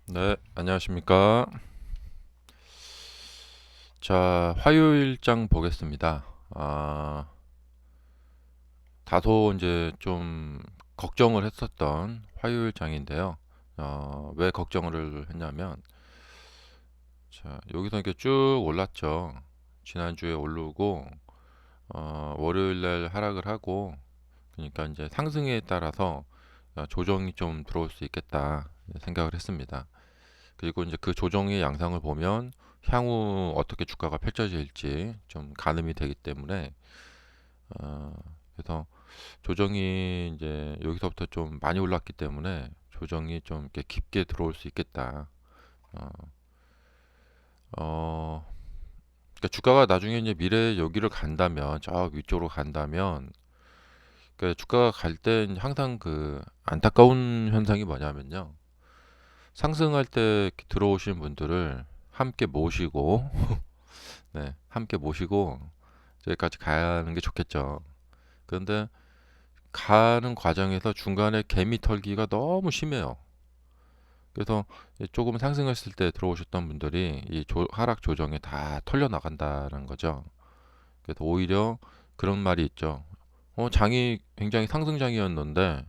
네, 안녕하십니까. 자, 화요일장 보겠습니다. 다소 이제 좀 걱정을 했었던 화요일장인데요. 왜 걱정을 했냐면, 자, 여기서 이렇게 쭉 올랐죠. 지난주에 오르고, 월요일날 하락을 하고, 그러니까 이제 상승에 따라서 조정이 좀 들어올 수 있겠다 생각을 했습니다. 그리고 이제 그 조정의 양상을 보면 향후 어떻게 주가가 펼쳐질지 좀 가늠이 되기 때문에 어, 그래서 조정이 이제 여기서부터 좀 많이 올랐기 때문에 조정이 좀 이렇게 깊게 들어올 수 있겠다. 어, 어, 그러니까 주가가 나중에 이제 미래에 여기를 간다면 저 위쪽으로 간다면 그러니까 주가가 갈 때 항상 그 안타까운 현상이 뭐냐면요. 상승할 때 이렇게 들어오신 분들을 함께 모시고 네, 함께 모시고 저기까지 가는 게 좋겠죠. 그런데 가는 과정에서 중간에 개미 털기가 너무 심해요. 그래서 조금 상승했을 때 들어오셨던 분들이 이 하락 조정에 다 털려 나간다는 거죠. 그래서 오히려 그런 말이 있죠. 장이 굉장히 상승장이었는데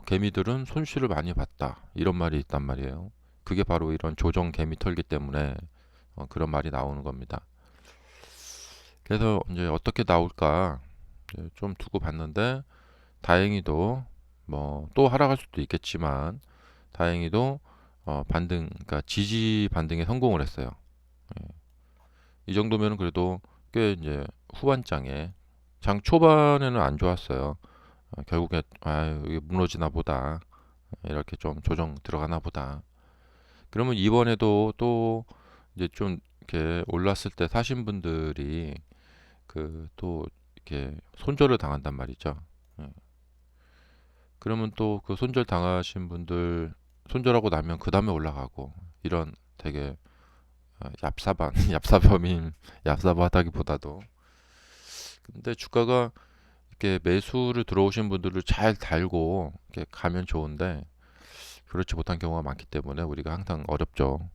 개미들은 손실을 많이 봤다. 이런 말이 있단 말이에요. 그게 바로 이런 조정 개미 털기 때문에 그런 말이 나오는 겁니다. 그래서 이제 어떻게 나올까 좀 두고 봤는데 다행히도 뭐 또 하락할 수도 있겠지만 다행히도 반등 그러니까 지지 반등에 성공을 했어요. 예. 이 정도면 그래도 꽤 이제 후반장에 장 초반에는 안 좋았어요. 결국에 이게 무너지나 보다 이렇게 좀 조정 들어가나 보다. 그러면 이번에도 또 이제 좀 이렇게 올랐을 때 사신 분들이 그 또 이렇게 손절을 당한단 말이죠. 예. 그러면 또 그 손절 당하신 분들 손절하고 나면 그 다음에 올라가고 이런 되게 얍삽한 얍삽함인 얍삽하다기보다도 근데 주가가 이렇게 매수를 들어오신 분들을 잘 달고 이렇게 가면 좋은데 그렇지 못한 경우가 많기 때문에 우리가 항상 어렵죠.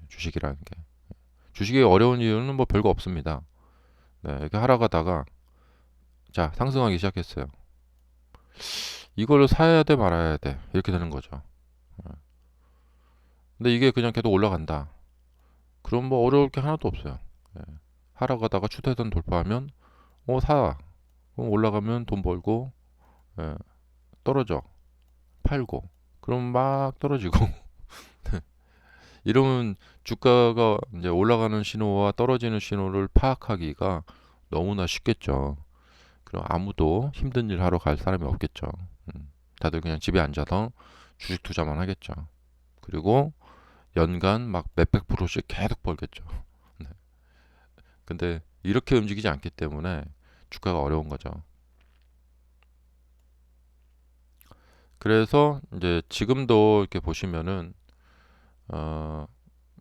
주식이라는 게 주식이 어려운 이유는 뭐 별거 없습니다. 네, 이렇게 하락하다가 자 상승하기 시작했어요. 이걸 사야 돼 말아야 돼 이렇게 되는 거죠. 근데 이게 그냥 계속 올라간다. 그럼 뭐 어려울 게 하나도 없어요. 예. 하락하다가 추세선 돌파하면 사. 그럼 올라가면 돈 벌고 예. 떨어져 팔고 그럼 막 떨어지고 이러면 주가가 이제 올라가는 신호와 떨어지는 신호를 파악하기가 너무나 쉽겠죠. 그럼 아무도 힘든 일 하러 갈 사람이 없겠죠. 다들 그냥 집에 앉아서 주식 투자만 하겠죠. 그리고 연간 막 몇백 프로씩 계속 벌겠죠. 네. 근데 이렇게 움직이지 않기 때문에 주가가 어려운 거죠. 그래서 이제 지금도 이렇게 보시면은 어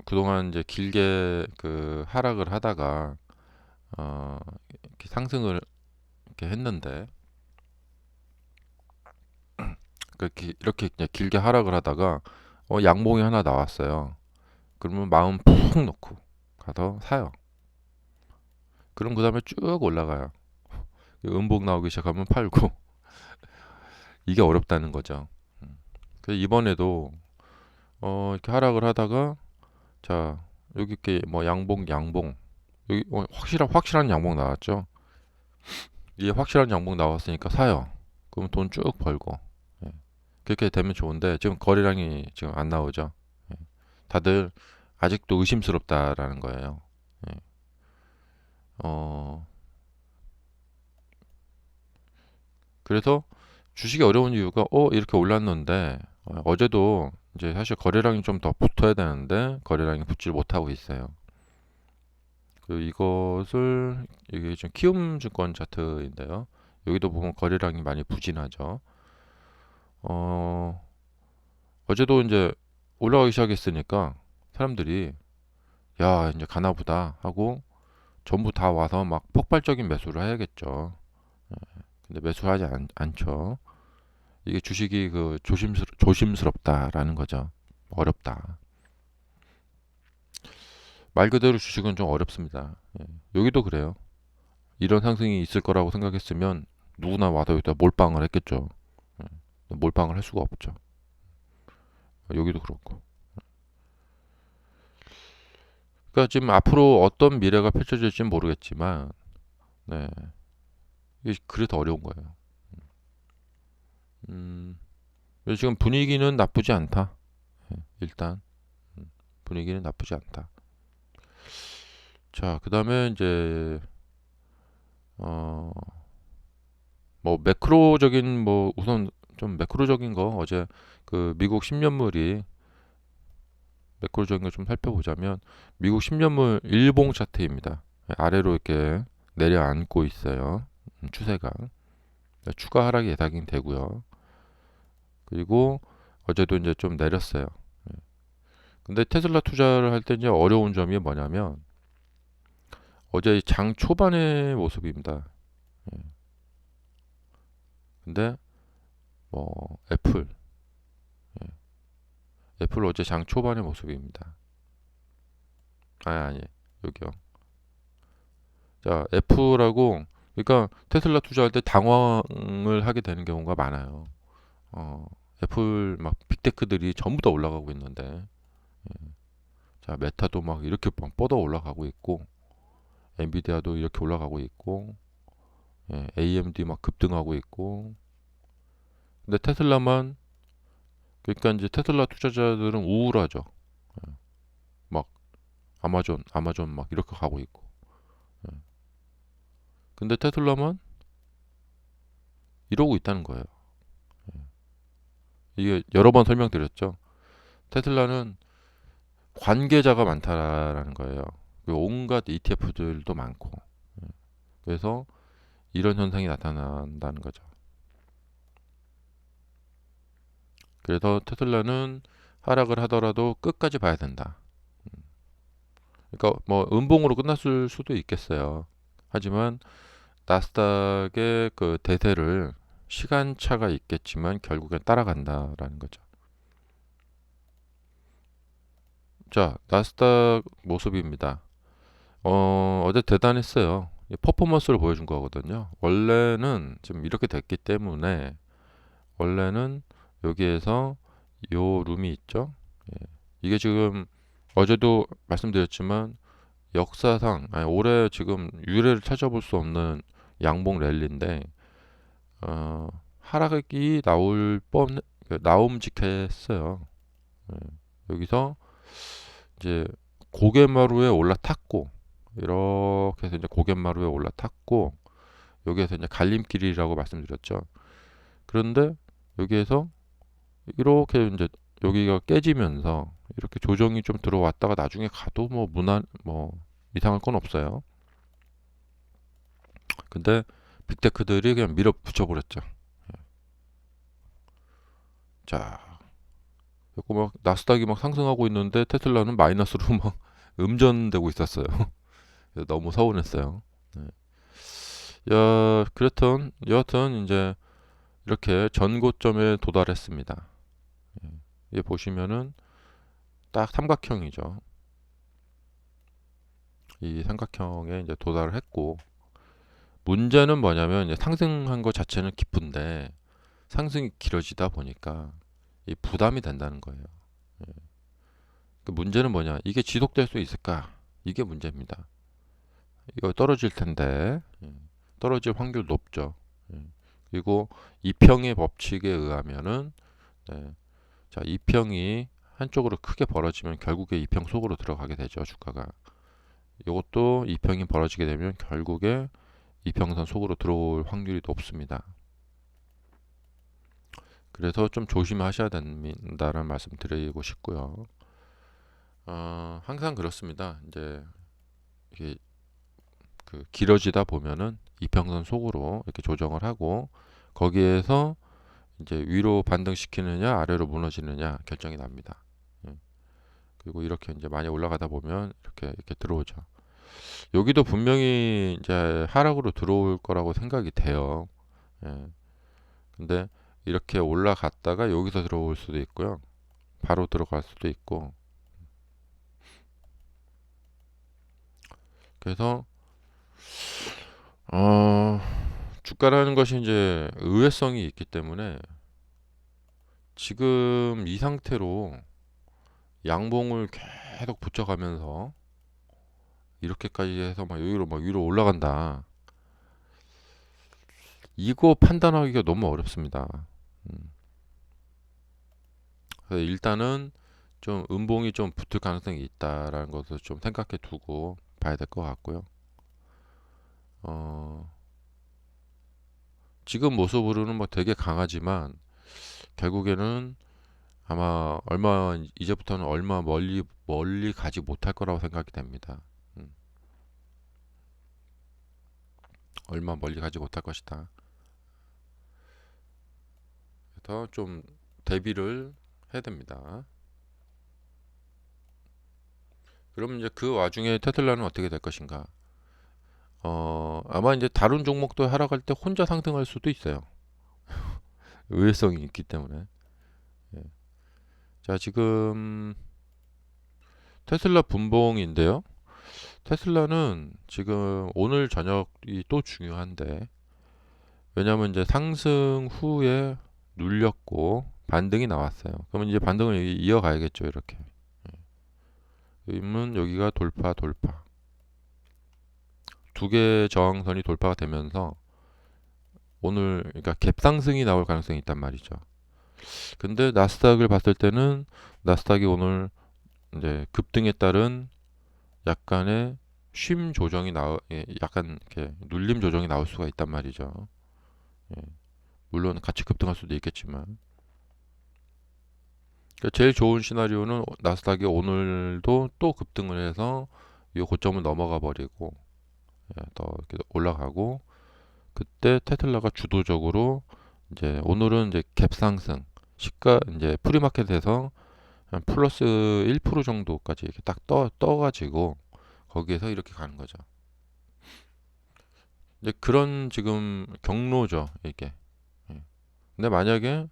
그동안 이제 길게 그 하락을 하다가 어 이렇게 상승을 이렇게 했는데 이렇게 이제 길게 하락을 하다가 양봉이 하나 나왔어요. 그러면 마음 푹 놓고 가서 사요. 그럼 그 다음에 쭉 올라가요. 음봉 나오기 시작하면 팔고 이게 어렵다는 거죠. 그래서 이번에도 이렇게 하락을 하다가 자 여기 이렇게 뭐 양봉 여기 확실한 양봉 나왔죠. 이게 확실한 양봉 나왔으니까 사요. 그럼 돈 쭉 벌고 예. 그렇게 되면 좋은데 지금 거래량이 지금 안 나오죠. 예. 다들 아직도 의심스럽다라는 거예요. 예. 어 그래서 주식이 어려운 이유가 이렇게 올랐는데 어제도 이제 사실 거래량이 좀 더 붙어야 되는데 거래량이 붙질 못하고 있어요. 이것을 이게 지금 키움증권 차트인데요. 여기도 보면 거래량이 많이 부진하죠. 어, 어제도 이제 올라가기 시작했으니까 사람들이 야 이제 가나보다 하고 전부 다 와서 막 폭발적인 매수를 해야겠죠. 근데 매수하지 않죠. 이게 주식이 그 조심스럽다라는 거죠. 어렵다. 말 그대로 주식은 좀 어렵습니다. 예. 여기도 그래요. 이런 상승이 있을 거라고 생각했으면 누구나 와서 여기다 몰빵을 했겠죠. 예. 몰빵을 할 수가 없죠. 여기도 그렇고. 그러니까 지금 앞으로 어떤 미래가 펼쳐질지는 모르겠지만, 네, 이게 그래서 어려운 거예요. 음, 지금 분위기는 나쁘지 않다. 예, 일단 분위기는 나쁘지 않다. 자, 그 다음에 이제 어, 뭐 매크로적인 뭐 우선 좀 매크로적인 거 어제 그 미국 10년물이 매크로적인 거 좀 살펴보자면 미국 10년물 일봉 차트입니다. 아래로 이렇게 내려앉고 있어요. 추세가 추가 하락이 예상이 되고요. 그리고 어제도 이제 좀 내렸어요. 근데 테슬라 투자를 할 때 이제 어려운 점이 뭐냐면 어제 장 초반의 모습입니다. 근데 뭐 애플 어제 장 초반의 모습입니다. 아니 여기요. 자, 애플하고 그러니까 테슬라 투자할 때 당황을 하게 되는 경우가 많아요. 어, 애플 막 빅테크들이 전부 다 올라가고 있는데, 자, 메타도 막 이렇게 막 뻗어 올라가고 있고, 엔비디아도 이렇게 올라가고 있고, 예, AMD 막 급등하고 있고, 근데 테슬라만 그러니까 이제 테슬라 투자자들은 우울하죠. 막 아마존 막 이렇게 가고 있고, 예. 근데 테슬라만 이러고 있다는 거예요. 이게 여러 번 설명드렸죠. 테슬라는 관계자가 많다라는 거예요. 온갖 ETF들도 많고. 그래서 이런 현상이 나타난다는 거죠. 그래서 테슬라는 하락을 하더라도 끝까지 봐야 된다. 그러니까 뭐 음봉으로 끝났을 수도 있겠어요. 하지만 나스닥의 그 대세를 시간차가 있겠지만 결국엔 따라간다라는 거죠. 자, 나스닥 모습입니다. 어제 대단했어요. 퍼포먼스를 보여준 거거든요. 원래는 지금 이렇게 됐기 때문에 원래는 여기에서 요 룸이 있죠. 예. 이게 지금 어제도 말씀드렸지만 역사상 아니, 올해 지금 유례를 찾아볼 수 없는 양봉 랠리인데 하락이 나올 뻔 나옴직했어요. 예. 여기서 이제 고갯마루에 올라탔고 이렇게 해서 이제 고갯마루에 올라탔고 여기에서 이제 갈림길이라고 말씀드렸죠. 그런데 여기에서 이렇게 이제 여기가 깨지면서 이렇게 조정이 좀 들어왔다가 나중에 가도 뭐 무난 뭐 이상할 건 없어요. 근데 빅테크들이 그냥 밀어붙여 버렸죠. 자, 그리고 막 나스닥이 막 상승하고 있는데 테슬라는 마이너스로 막 음전되고 있었어요. 너무 서운했어요. 네. 그렇던 여하튼 이제 이렇게 전고점에 도달했습니다. 예, 보시면은 딱 삼각형이죠. 이 삼각형에 이제 도달을 했고 문제는 뭐냐면 이제 상승한 것 자체는 기쁜데 상승이 길어지다 보니까 이 부담이 된다는 거예요. 그 문제는 뭐냐? 이게 지속될 수 있을까? 이게 문제입니다. 이거 떨어질 텐데 떨어질 확률 높죠. 예. 그리고 이평의 법칙에 의하면은 네, 자 이평이 한쪽으로 크게 벌어지면 결국에 이평 속으로 들어가게 되죠 주가가. 이것도 이평이 벌어지게 되면 결국에 이평선 속으로 들어올 확률이 높습니다. 그래서 좀 조심하셔야 된다는 말씀 드리고 싶고요. 항상 그렇습니다. 이제 이게 그 길어지다 보면은 이평선 속으로 이렇게 조정을 하고 거기에서 이제 위로 반등시키느냐 아래로 무너지느냐 결정이 납니다. 예. 그리고 이렇게 이제 많이 올라가다 보면 이렇게 들어오죠. 여기도 분명히 이제 하락으로 들어올 거라고 생각이 돼요. 예. 근데 이렇게 올라갔다가 여기서 들어올 수도 있고요. 바로 들어갈 수도 있고. 그래서 어, 주가라는 것이 이제 의외성이 있기 때문에 지금 이 상태로 양봉을 계속 붙여가면서 이렇게까지 해서 막 여기로 막 위로 올라간다. 이거 판단하기가 너무 어렵습니다. 음. 그래서 일단은 좀 음봉이 좀 붙을 가능성이 있다라는 것을 좀 생각해 두고 봐야 될 것 같고요. 어, 지금 모습으로는 뭐 되게 강하지만 결국에는 아마 얼마 이제부터는 얼마 멀리 가지 못할 거라고 생각이 됩니다. 음, 얼마 멀리 가지 못할 것이다. 그래서 좀 대비를 해야 됩니다. 그럼 이제 그 와중에 테슬라는 어떻게 될 것인가? 아마 이제 다른 종목도 하락할 때 혼자 상승할 수도 있어요. 의외성이 있기 때문에. 예. 자, 지금 테슬라 분봉인데요. 테슬라는 지금 오늘 저녁이 또 중요한데, 왜냐면 이제 상승 후에 눌렸고 반등이 나왔어요. 그러면 이제 반등을 이어가야겠죠, 이렇게. 그러면 여기가 돌파. 두 개의 저항선이 돌파가 되면서 오늘 그러니까 갭상승이 나올 가능성이 있단 말이죠. 근데 나스닥을 봤을 때는 나스닥이 오늘 이제 급등에 따른 약간의 쉼 조정이 약간 이렇게 눌림 조정이 나올 수가 있단 말이죠. 예, 물론 같이 급등할 수도 있겠지만. 그러니까 제일 좋은 시나리오는 나스닥이 오늘도 또 급등을 해서 이 고점을 넘어가 버리고 더 이렇게 올라가고 그때 테슬라가 주도적으로 이제 오늘은 이제 갭 상승 시가 이제 프리마켓에서 한 플러스 1% 정도까지 이렇게 딱 떠가지고 거기에서 이렇게 가는 거죠. 이제 그런 지금 경로죠, 이게. 예. 근데 만약에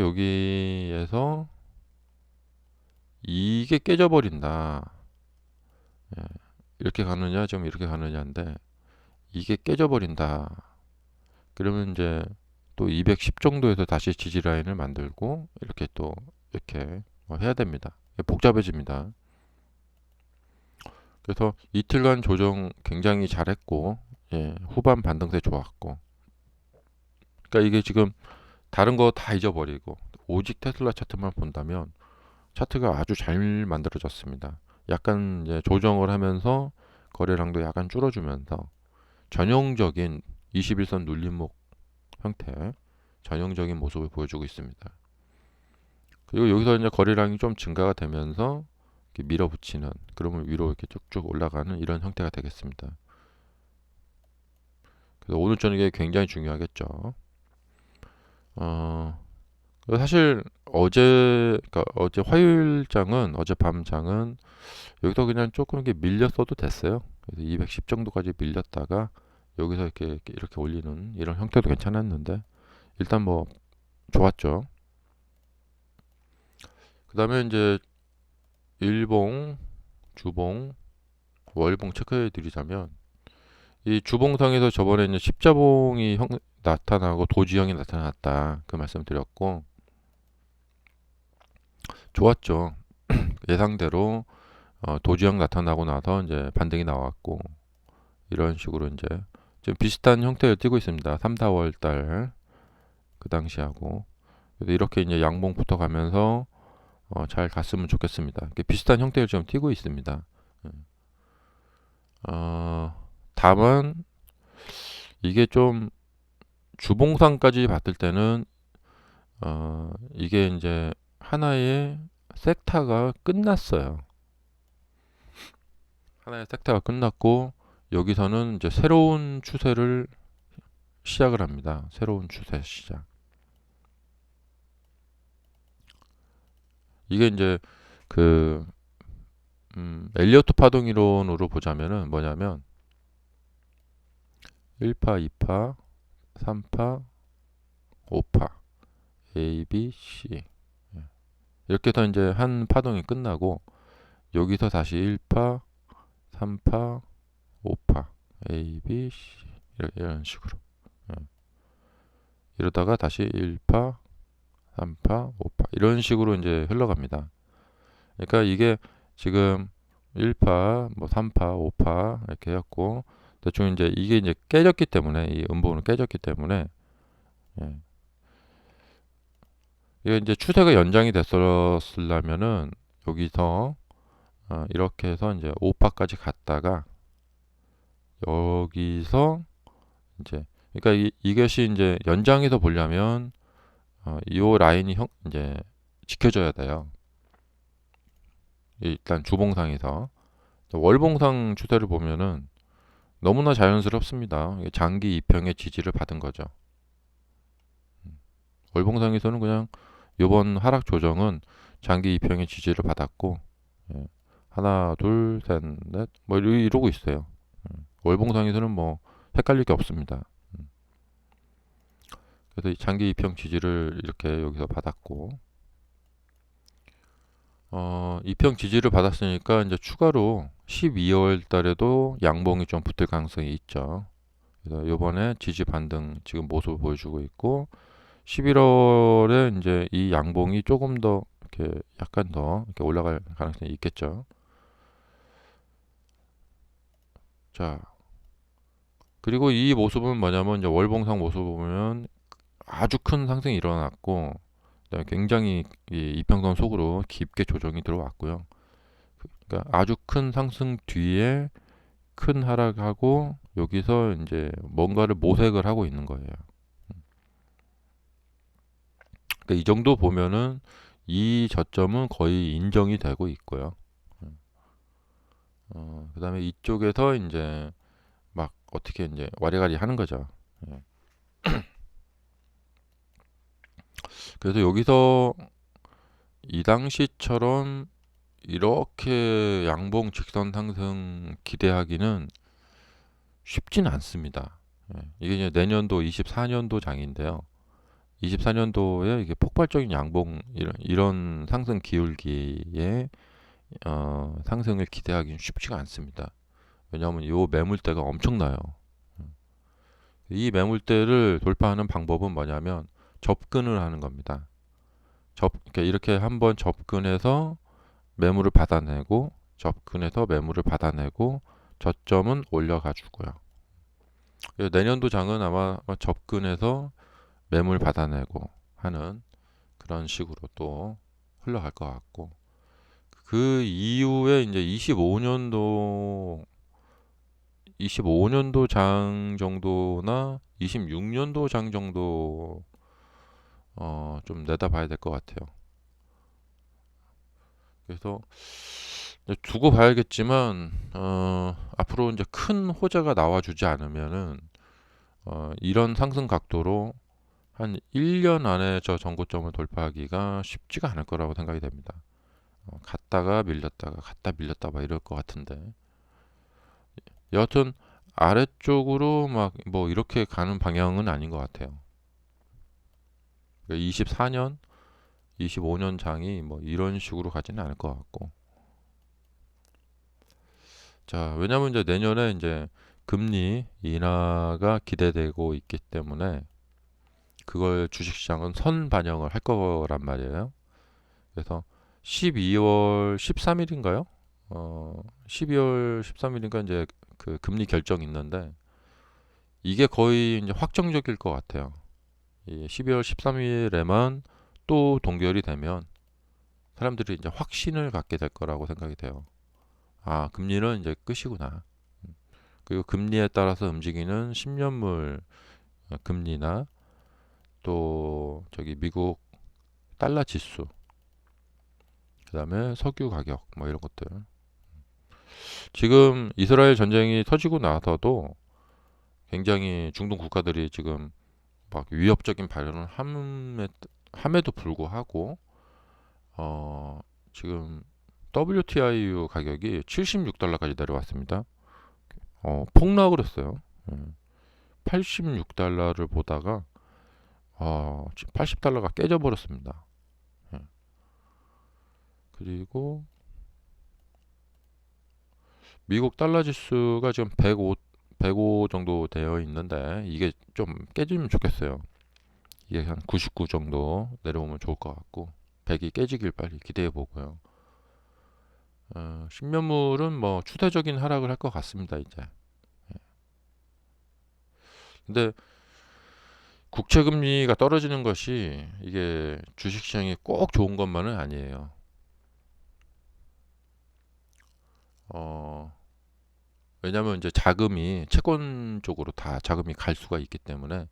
여기에서 이게 깨져버린다. 예. 이렇게 가느냐, 좀 이렇게 가느냐인데 이게 깨져버린다. 그러면 이제 또 210 정도에서 다시 지지 라인을 만들고 이렇게 또 이렇게 해야 됩니다. 복잡해집니다. 그래서 이틀간 조정 굉장히 잘했고 후반 반등세 좋았고 그러니까 이게 지금 다른 거 다 잊어버리고 오직 테슬라 차트만 본다면 차트가 아주 잘 만들어졌습니다. 약간 이제 조정을 하면서 거래량도 약간 줄어주면서 전형적인 21선 눌림목 형태 전형적인 모습을 보여주고 있습니다. 그리고 여기서 이제 거래량이 좀 증가가 되면서 이렇게 밀어붙이는 그러면 위로 이렇게 쭉쭉 올라가는 이런 형태가 되겠습니다. 그래서 오늘 저녁에 굉장히 중요하겠죠. 어, 사실 어제 화요일장은 어제 밤장은 여기서 그냥 조금 이렇게 밀렸어도 됐어요. 그래서 210 정도까지 밀렸다가 여기서 이렇게 올리는 이런 형태도 괜찮았는데 일단 뭐 좋았죠. 그 다음에 이제 일봉, 주봉, 월봉 체크해 드리자면 이 주봉상에서 저번에 이제 십자봉이 나타나고 도지형이 나타났다 그 말씀 드렸고 좋았죠. 예상대로 도지형 나타나고 나서 이제 반등이 나왔고 이런 식으로 이제 지금 비슷한 형태를 띠고 있습니다. 3, 4월 달 그 당시하고 그래서 이렇게 이제 양봉 붙어가면서 잘 갔으면 좋겠습니다. 비슷한 형태를 좀 띠고 있습니다. 다만 이게 좀 주봉상까지 봤을 때는 이게 이제 하나의 섹타가 끝났어요. 하나의 섹타가 끝났고 여기서는 이제 새로운 추세를 시작을 합니다. 새로운 추세 시작. 이게 이제 그 엘리어트 파동 이론으로 보자면은 뭐냐면 1파, 2파, 3파, 5파 A, B, C 이렇게 해서 이제 한 파동이 끝나고 여기서 다시 1파, 3파, 5파 A, B, C 이런 식으로 이러다가 다시 1파, 3파, 5파 이런 식으로 이제 흘러갑니다. 그러니까 이게 지금 1파, 뭐 3파, 5파 이렇게 해갖고 대충 이제 이게 이제 깨졌기 때문에 이 음봉은 깨졌기 때문에 예. 이게 이제 추세가 연장이 됐었으려면은 여기서 이렇게 해서 이제 5파까지 갔다가 여기서 이제 그러니까 이것이 이제 연장해서 보려면 이 라인이 이제 지켜져야 돼요. 일단 주봉상에서 월봉상 추세를 보면은 너무나 자연스럽습니다. 장기 이평의 지지를 받은 거죠. 월봉상에서는 그냥 이번 하락 조정은 장기 이평의 지지를 받았고 예. 하나, 둘, 셋, 넷, 뭐 이러고 있어요. 월봉상에서는 뭐 헷갈릴 게 없습니다. 그래서 이 장기 이평 지지를 이렇게 여기서 받았고, 이평 지지를 받았으니까 이제 추가로 12월 달에도 양봉이 좀 붙을 가능성이 있죠. 그래서 이번에 지지 반등 지금 모습을 보여주고 있고, 11월에 이제 이 양봉이 조금 더 이렇게 약간 더 이렇게 올라갈 가능성이 있겠죠. 자, 그리고 이 모습은 뭐냐면 이제 월봉상 모습을 보면 아주 큰 상승이 일어났고 그다음에 굉장히 이 이평선 속으로 깊게 조정이 들어왔고요. 그러니까 아주 큰 상승 뒤에 큰 하락하고 여기서 이제 뭔가를 모색을 하고 있는 거예요. 그러니까 이 정도 보면은 이 저점은 거의 인정이 되고 있고요. 그다음에 이쪽에서 이제 막 어떻게 이제 와리가리 하는 거죠. 예. 그래서 여기서 이 당시처럼 이렇게 양봉 직선 상승 기대하기는 쉽지는 않습니다. 예, 이게 이제 내년도 24년도 장인데요. 24년도에 이게 폭발적인 양봉 이런 상승 기울기에 상승을 기대하기는 쉽지가 않습니다. 왜냐하면 이 매물대가 엄청나요. 이 매물대를 돌파하는 방법은 뭐냐면 접근을 하는 겁니다. 그러니까 이렇게 한번 접근해서 매물을 받아내고 접근해서 매물을 받아내고 저점은 올려가 주고요. 내년도 장은 아마 접근해서 매물 받아내고 하는 그런 식으로 또 흘러갈 것 같고 그 이후에 이제 25년도 장 정도나 26년도 장 정도 좀 내다봐야 될 것 같아요. 그래서 두고 봐야겠지만 앞으로 이제 큰 호재가 나와주지 않으면은 이런 상승 각도로 한 1년 안에 저 전고점을 돌파하기가 쉽지가 않을 거라고 생각이 됩니다. 갔다가 밀렸다가 갔다 밀렸다 막 이럴 것 같은데 여하튼 아래쪽으로 막 뭐 이렇게 가는 방향은 아닌 것 같아요. 24년, 25년 장이 뭐 이런 식으로 가지는 않을 것 같고 자 왜냐면 이제 내년에 이제 금리 인하가 기대되고 있기 때문에 그걸 주식시장은 선반영을 할 거란 말이에요. 그래서 12월 13일인가요? 12월 13일인가 이제 그 금리 결정이 있는데 이게 거의 이제 확정적일 것 같아요. 이 12월 13일에만 또 동결이 되면 사람들이 이제 확신을 갖게 될 거라고 생각이 돼요. 아, 금리는 이제 끝이구나. 그리고 금리에 따라서 움직이는 10년물 금리나 또 저기 미국 달러 지수, 그다음에 석유 가격 뭐 이런 것들. 지금 이스라엘 전쟁이 터지고 나서도 굉장히 중동 국가들이 지금 막 위협적인 발언을 함에도 불구하고 지금 WTIU 가격이 76달러까지 내려왔습니다. 폭락을 했어요. 86달러를 보다가 80달러가 깨져 버렸습니다. 그리고 미국 달러 지수가 지금 105 정도 되어 있는데 이게 좀 깨지면 좋겠어요. 이게 한 99 정도 내려오면 좋을 것 같고 100이 깨지길 빨리 기대해 보고요. 10년물은 뭐 추세적인 하락을 할 것 같습니다, 이제. 근데 국채 금리가 떨어지는 것이 이게 주식시장에 꼭 좋은 것만은 아니에요. 어, 왜냐하면 이제 자금이 채권 쪽으로 다 자금이 갈 수가 있기 때문에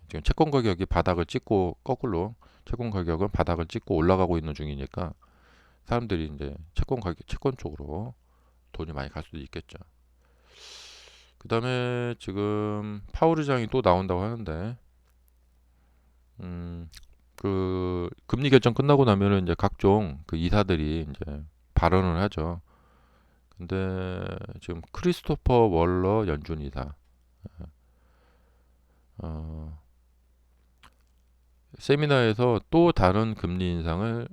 지금 채권 가격이 바닥을 찍고 거꾸로 채권 가격은 바닥을 찍고 올라가고 있는 중이니까 사람들이 이제 채권 쪽으로 돈이 많이 갈 수도 있겠죠. 그다음에 지금 파월 의장이 또 나온다고 하는데 음, 그 금리 결정 끝나고 나면은 이제 각종 그 이사들이 이제 발언을 하죠. 근데 지금 크리스토퍼 월러 연준 이사 어, 세미나에서 또 다른 금리 인상을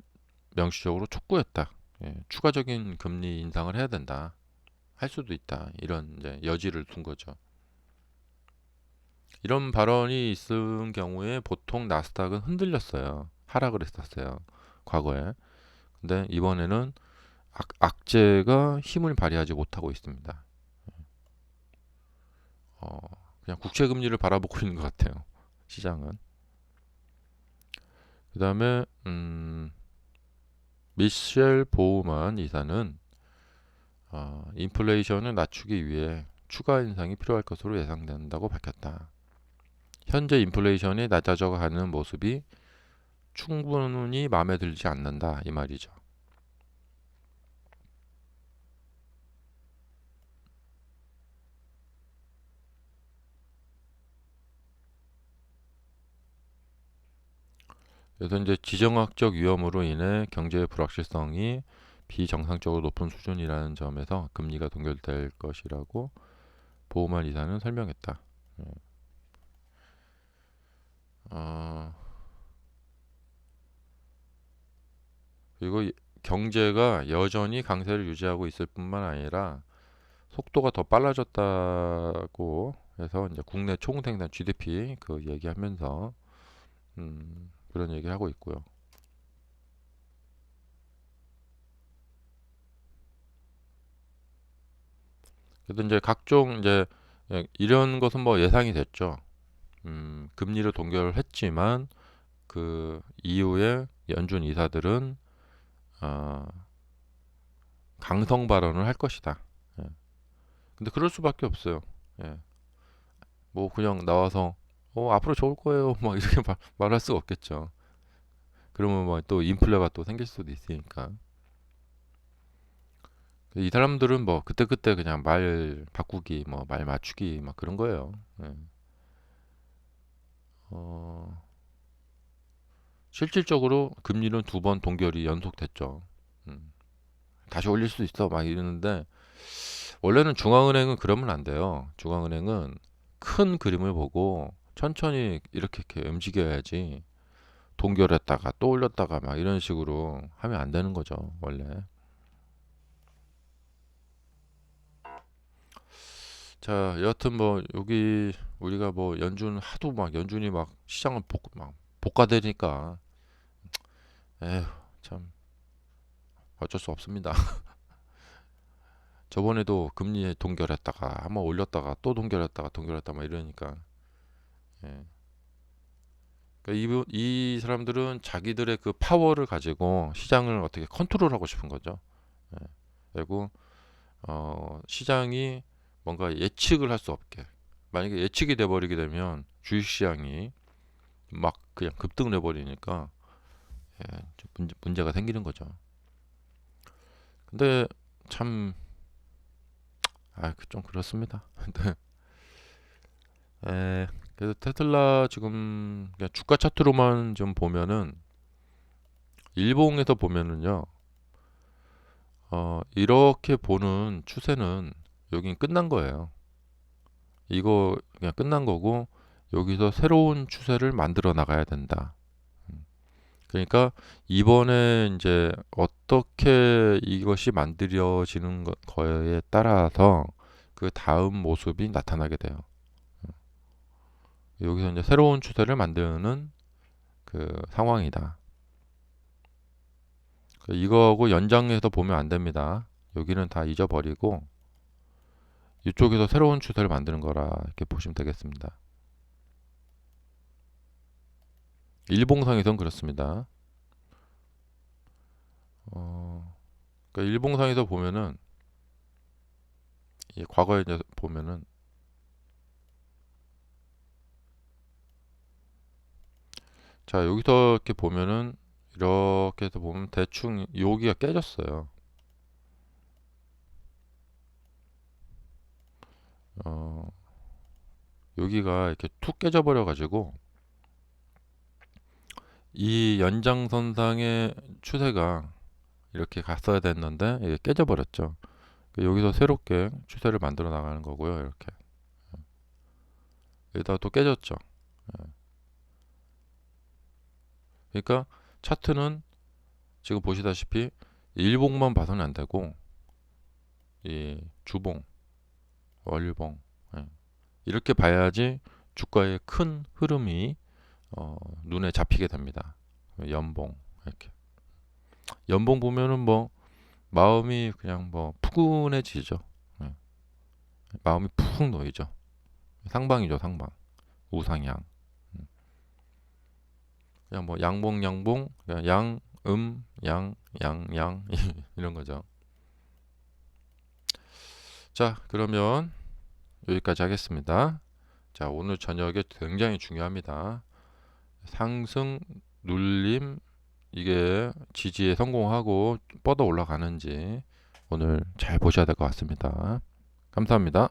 명시적으로 촉구했다. 예, 추가적인 금리 인상을 해야 된다. 할 수도 있다. 이런 이제 여지를 둔 거죠. 이런 발언이 있은 경우에 보통 나스닥은 흔들렸어요. 하락을 했었어요. 과거에. 근데 이번에는 악재가 힘을 발휘하지 못하고 있습니다. 어, 그냥 국채 금리를 바라보고 있는 것 같아요. 시장은. 그다음에 미셸 보우만 이사는 인플레이션을 낮추기 위해 추가 인상이 필요할 것으로 예상된다고 밝혔다. 현재 인플레이션이 낮아져 가는 모습이 충분히 마음에 들지 않는다 이 말이죠. 그래서 이제 지정학적 위험으로 인해 경제의 불확실성이 비정상적으로 높은 수준이라는 점에서 금리가 동결될 것이라고 보우만 이사는 설명했다. 예. 어, 그리고 경제가 여전히 강세를 유지하고 있을 뿐만 아니라 속도가 더 빨라졌다고 해서 이제 국내 총생산 GDP 그 얘기하면서 그런 얘기를 하고 있고요. 그래도 이제 각종 이제 이런 것은 뭐 예상이 됐죠. 금리를 동결했지만 그 이후에 연준 이사들은 어, 강성 발언을 할 것이다. 예. 근데 그럴 수밖에 없어요. 예. 뭐 그냥 나와서 앞으로 좋을 거예요. 막 이렇게 말할 수가 없겠죠. 그러면 뭐 또 인플레가 또 생길 수도 있으니까. 이 사람들은 뭐 그때그때 그냥 말 바꾸기, 뭐 말 맞추기 막 그런 거예요. 예. 어, 실질적으로 금리는 두 번 동결이 연속됐죠. 음, 다시 올릴 수 있어 막 이러는데 원래는 중앙은행은 그러면 안 돼요. 중앙은행은 큰 그림을 보고 천천히 이렇게 움직여야지 동결했다가 또 올렸다가 막 이런 식으로 하면 안 되는 거죠, 원래. 자, 여하튼 뭐 여기 우리가 뭐 연준 하도 막 연준이 막 시장을 막 볶아대니까 에휴 참 어쩔 수 없습니다. 저번에도 금리 동결했다가 한번 올렸다가 또 동결했다가 동결했다 막 이러니까 예. 그러니까 이 사람들은 자기들의 그 파워를 가지고 시장을 어떻게 컨트롤하고 싶은 거죠. 예. 그리고 시장이 뭔가 예측을 할 수 없게 만약에 예측이 돼 버리게 되면 주식시장이 막 그냥 급등을 해버리니까 예, 문제가 생기는 거죠. 근데 참 좀 그렇습니다. 에, 그래서 테슬라 지금 그냥 주가 차트로만 좀 보면은 일봉에서 보면은요, 이렇게 보는 추세는 여긴 끝난 거예요. 이거 그냥 끝난 거고 여기서 새로운 추세를 만들어 나가야 된다. 음, 그러니까 이번에 이제 어떻게 이것이 만들어지는 거에 따라서 그 다음 모습이 나타나게 돼요. 여기서 이제 새로운 추세를 만드는 그 상황이다. 이거하고 연장해서 보면 안 됩니다. 여기는 다 잊어버리고 이쪽에서 새로운 추세를 만드는 거라 이렇게 보시면 되겠습니다. 일봉상에선 그렇습니다. 그러니까 일봉상에서 보면은 과거에 이제 보면은 자 여기서 이렇게 보면은 이렇게 해서 보면 대충 여기가 깨졌어요. 어, 여기가 이렇게 툭 깨져 버려 가지고 이 연장선상의 추세가 이렇게 갔어야 됐는데 이게 깨져 버렸죠. 여기서 새롭게 추세를 만들어 나가는 거고요. 이렇게 여기다가 또 깨졌죠. 그러니까 차트는 지금 보시다시피 일봉만 봐서는 안 되고 이 주봉, 월봉 이렇게 봐야지 주가의 큰 흐름이 눈에 잡히게 됩니다. 연봉 이렇게 연봉 보면은 뭐 마음이 그냥 뭐 푸근해지죠. 예. 마음이 푹 놓이죠. 상방이죠, 상방. 우상향. 그냥 뭐 양봉 양봉 그냥 양 이런 거죠. 자, 그러면 여기까지 하겠습니다. 자, 오늘 저녁에 굉장히 중요합니다. 상승, 눌림, 이게 지지에 성공하고 뻗어 올라가는지 오늘 잘 보셔야 될 것 같습니다. 감사합니다.